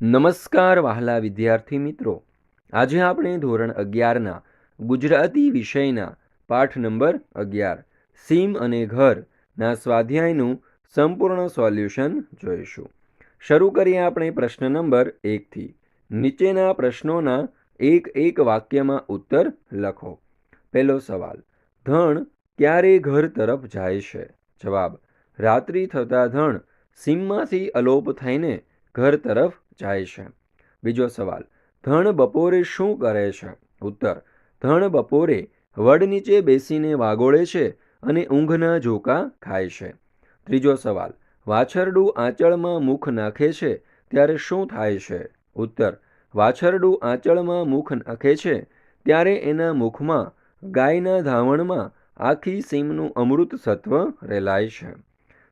નમસ્કાર વહાલા વિદ્યાર્થી મિત્રો, આજે આપણે ધોરણ 11ના ગુજરાતી વિષયના પાઠ નંબર 11 સીમ અને ઘરના સ્વાધ્યાયનું સંપૂર્ણ સોલ્યુશન જોઈશું. શરૂ કરીએ આપણે પ્રશ્ન નંબર 1થી. નીચેના પ્રશ્નોના એક વાક્યમાં ઉત્તર લખો. પહેલો સવાલ, ધણ ક્યારે ઘર તરફ જાય છે? જવાબ, રાત્રિ થતાં ધણ સીમમાંથી અલોપ થઈને ઘર તરફ જાય છે. બીજો સવાલ, ધણ બપોરે શું કરે છે? ઉત્તર, ધણ બપોરે વડ નીચે બેસીને વાગોળે છે અને ઊંઘના ઝોકા ખાય છે. ત્રીજો સવાલ, વાછરડું આંચળમાં મુખ નાખે છે ત્યારે શું થાય છે? ઉત્તર, વાછરડું આંચળમાં મુખ નાખે છે ત્યારે એના મુખમાં ગાયના ધાવણમાં આખી સીમનું અમૃત સત્વ રેલાય છે.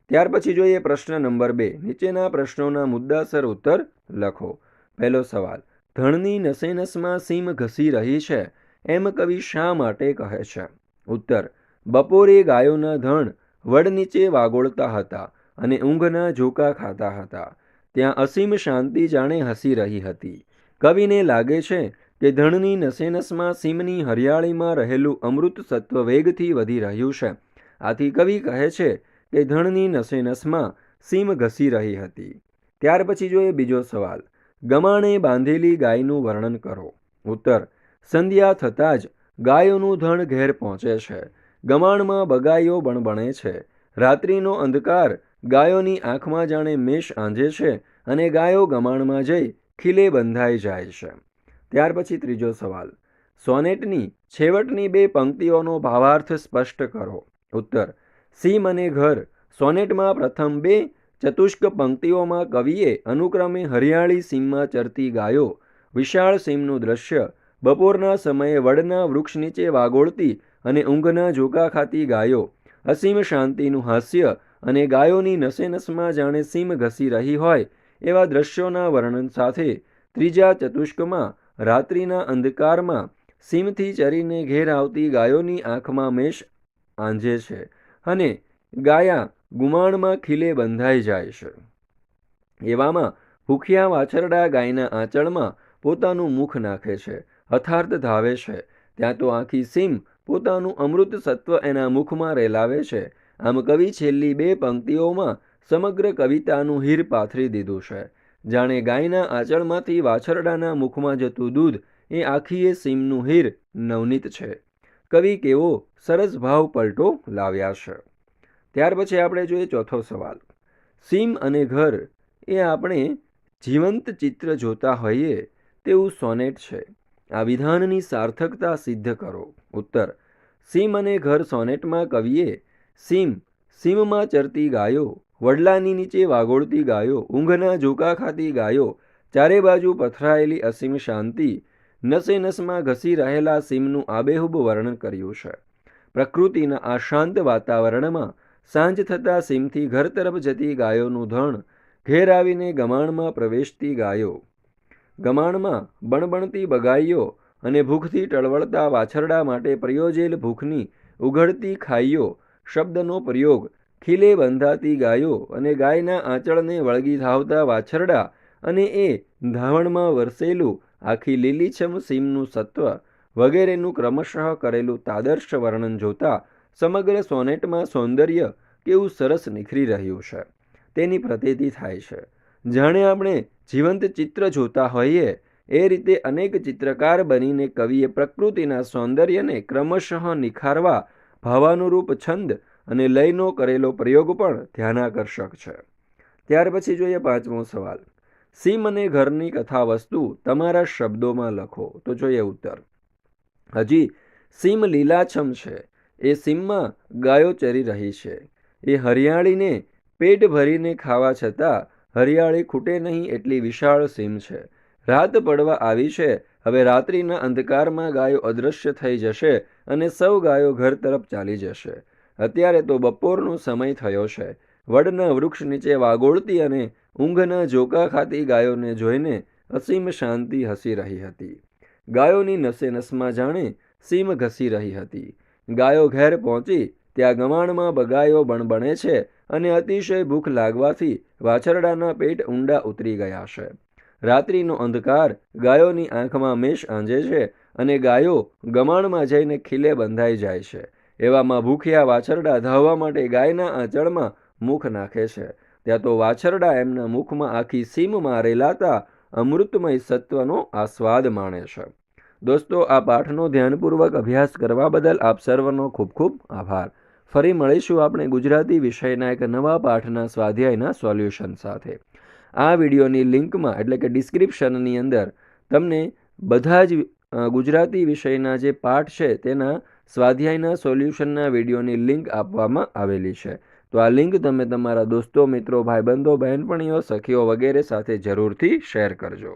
ત્યાર પછી જોઈએ પ્રશ્ન નંબર 2. નીચેના પ્રશ્નોના મુદ્દાસર ઉત્તર લખો. પહેલો સવાલ, ધણની નસે નસમાં સીમ ઘસી રહી છે એમ કવિ શા માટે કહે છે? ઉત્તર, બપોરે ગાયોના ધણ વડ નીચે વાગોળતા હતા અને ઊંઘના ઝોકા ખાતા હતા. ત્યાં અસીમ શાંતિ જાણે હસી રહી હતી. કવિને લાગે છે કે ધણની નસે નસમાં સીમની હરિયાળીમાં રહેલું અમૃત સત્વ વેગથી વધી રહ્યું છે. આથી કવિ કહે છે કે ધણની નસે નસમાં સીમ ઘસી રહી હતી. ત્યાર પછી જોઈએ બીજો સવાલ, ગમાણે બાંધેલી ગાયનું વર્ણન કરો. ઉત્તર, સંધ્યા થતાં જ ગાયોનું ધણ ઘેર પહોંચે છે. ગમાણમાં બગાઈઓ બણબણે છે. રાત્રિનો અંધકાર ગાયોની આંખમાં જાણે મેષ આંજે છે અને ગાયો ગમાણમાં જઈ ખીલે બંધાઈ જાય છે. ત્યાર પછી ત્રીજો સવાલ, સોનેટની છેવટની 2 પંક્તિઓનો ભાવાર્થ સ્પષ્ટ કરો. ઉત્તર, સીમ અને ઘર સોનેટમાં પ્રથમ 2 ચતુષ્ક પંક્તિઓમાં કવિએ અનુક્રમે હરિયાળી સીમમાં ચરતી ગાયો, વિશાળ સીમનું દ્રશ્ય, બપોરના સમયે વડના વૃક્ષ નીચે વાગોળતી અને ઊંઘના ઝોકા ખાતી ગાયો, અસીમ શાંતિનું હાસ્ય અને ગાયોની નસે નસમાં જાણે સીમ ઘસી રહી હોય એવા દ્રશ્યોના વર્ણન સાથે ત્રીજા ચતુષ્કમાં રાત્રિના અંધકારમાં સીમથી ચરીને ઘેર આવતી ગાયોની આંખમાં મેષ આંજે છે અને ગાયા ગુમાણમાં ખીલે બંધાઈ જાય છે. એવામાં ભૂખ્યા વાછરડા ગાયના આંચળમાં પોતાનું મુખ નાખે છે, અથાર્થ ધાવે છે. ત્યાં તો આખી સીમ પોતાનું અમૃત સત્વ એના મુખમાં રેલાવે છે. આમ કવિ છેલ્લી 2 પંક્તિઓમાં સમગ્ર કવિતાનું હીર પાથરી દીધું છે. જાણે ગાયના આંચળમાંથી વાછરડાના મુખમાં જતું દૂધ એ આખીએ સીમનું હીર નવનીત છે. કવિ કેવો સરસ ભાવ પલટો લાવ્યા છે. ત્યાર પછી આપણે જોઈએ ચોથો સવાલ, સીમ અને ઘર એ આપણે જીવંત ચિત્ર જોતા હોઈએ તેવું સોનેટ છે. આ વિધાનની સાર્થકતા સિદ્ધ કરો. ઉત્તર, સીમ અને ઘર સોનેટમાં કવિએ સીમમાં ચરતી ગાયો, વડલાની નીચે વાગોળતી ગાયો, ઊંઘના ઝોકા ખાતી ગાયો, ચારે બાજુ પથરાયેલી અસીમ શાંતિ, નસે નસમાં ઘસી રહેલા સીમનું આબેહૂબ વર્ણન કર્યું છે. પ્રકૃતિના આ શાંત વાતાવરણમાં સાંજ થતાં સીમથી ઘર તરફ જતી ગાયોનું ધણ, ઘેર આવીને ગમાણમાં પ્રવેશતી ગાયો, ગમાણમાં બણબણતી બગાઈઓ અને ભૂખથી ટળવળતા વાછરડા માટે પ્રયોજેલ ભૂખની ઉઘડતી ખાઈઓ શબ્દનો પ્રયોગ, ખીલે બંધાતી ગાયો અને ગાયના આંચળને વળગી ધાવતા વાછરડા અને એ ધાવણમાં વરસેલું આખી લીલીછમ સીમનું સત્વ વગેરેનું ક્રમશઃ કરેલું તાદર્શ વર્ણન જોતા સમગ્ર સોનેટમાં સૌંદર્ય કેવું સરસ નિખરી રહ્યું છે તેની પ્રતીતિ થાય છે. જાણે આપણે જીવંત ચિત્ર જોતા હોઈએ એ રીતે અનેક ચિત્રકાર બનીને કવિએ પ્રકૃતિના સૌંદર્યને ક્રમશઃ નિખારવા ભાવાનુરૂપ છંદ અને લયનો કરેલો પ્રયોગ પણ ધ્યાનાકર્ષક છે. ત્યાર પછી જોઈએ પાંચમો સવાલ, સીમ અને ઘરની કથા વસ્તુ તમારા શબ્દોમાં લખો. તો જોઈએ ઉત્તર, હજી સીમ લીલાછમ છે. એ સીમમાં ગાયો ચરી રહી છે. એ હરિયાળીને પેટ ભરીને ખાવા છતાં હરિયાળી ખૂટે નહીં એટલી વિશાળ સીમ છે. રાત પડવા આવી છે. હવે રાત્રિના અંધકારમાં ગાયો અદૃશ્ય થઈ જશે અને સૌ ગાયો ઘર તરફ ચાલી જશે. અત્યારે તો બપોરનો સમય થયો છે. વડના વૃક્ષ નીચે વાગોળતી અને ઊંઘના ઝોકા ખાતી ગાયોને જોઈને અસીમ શાંતિ હસી રહી હતી. ગાયોની નસે નસમાં જાણે સીમ ઘસી રહી હતી. ગાયો ઘેર પહોંચી ત્યાં ગમાણમાં બગાયો બણબણે છે અને અતિશય ભૂખ લાગવાથી વાછરડાના પેટ ઊંડા ઉતરી ગયા છે. રાત્રિનો અંધકાર ગાયોની આંખમાં મેષ આંજે છે અને ગાયો ગમાણમાં જઈને ખીલે બંધાઈ જાય છે. એવામાં ભૂખ્યા વાછરડા ધાવવા માટે ગાયના આંચળમાં મુખ નાખે છે. ત્યાં તો વાછરડા એમના મુખમાં આખી સીમમાં રેલાતા અમૃતમય સત્વનો આસ્વાદ માણે છે. દોસ્તો, આ પાઠનો ધ્યાનપૂર્વક અભ્યાસ કરવા બદલ આપ સર્વનો ખૂબ ખૂબ આભાર. ફરી મળીશું આપણે ગુજરાતી વિષયના એક નવા પાઠના સ્વાધ્યાયના સોલ્યુશન સાથે. આ વિડીયોની લિંકમાં એટલે કે ડિસ્ક્રિપ્શનની અંદર તમને બધા જ ગુજરાતી વિષયના જે પાઠ છે તેના સ્વાધ્યાયના સોલ્યુશનના વિડીયોની લિંક આપવામાં આવેલી છે. તો આ લિંક તમે તમારા દોસ્તો, મિત્રો, ભાઈબંધો, બહેનપણીઓ, સખીઓ વગેરે સાથે જરૂરથી શેર કરજો.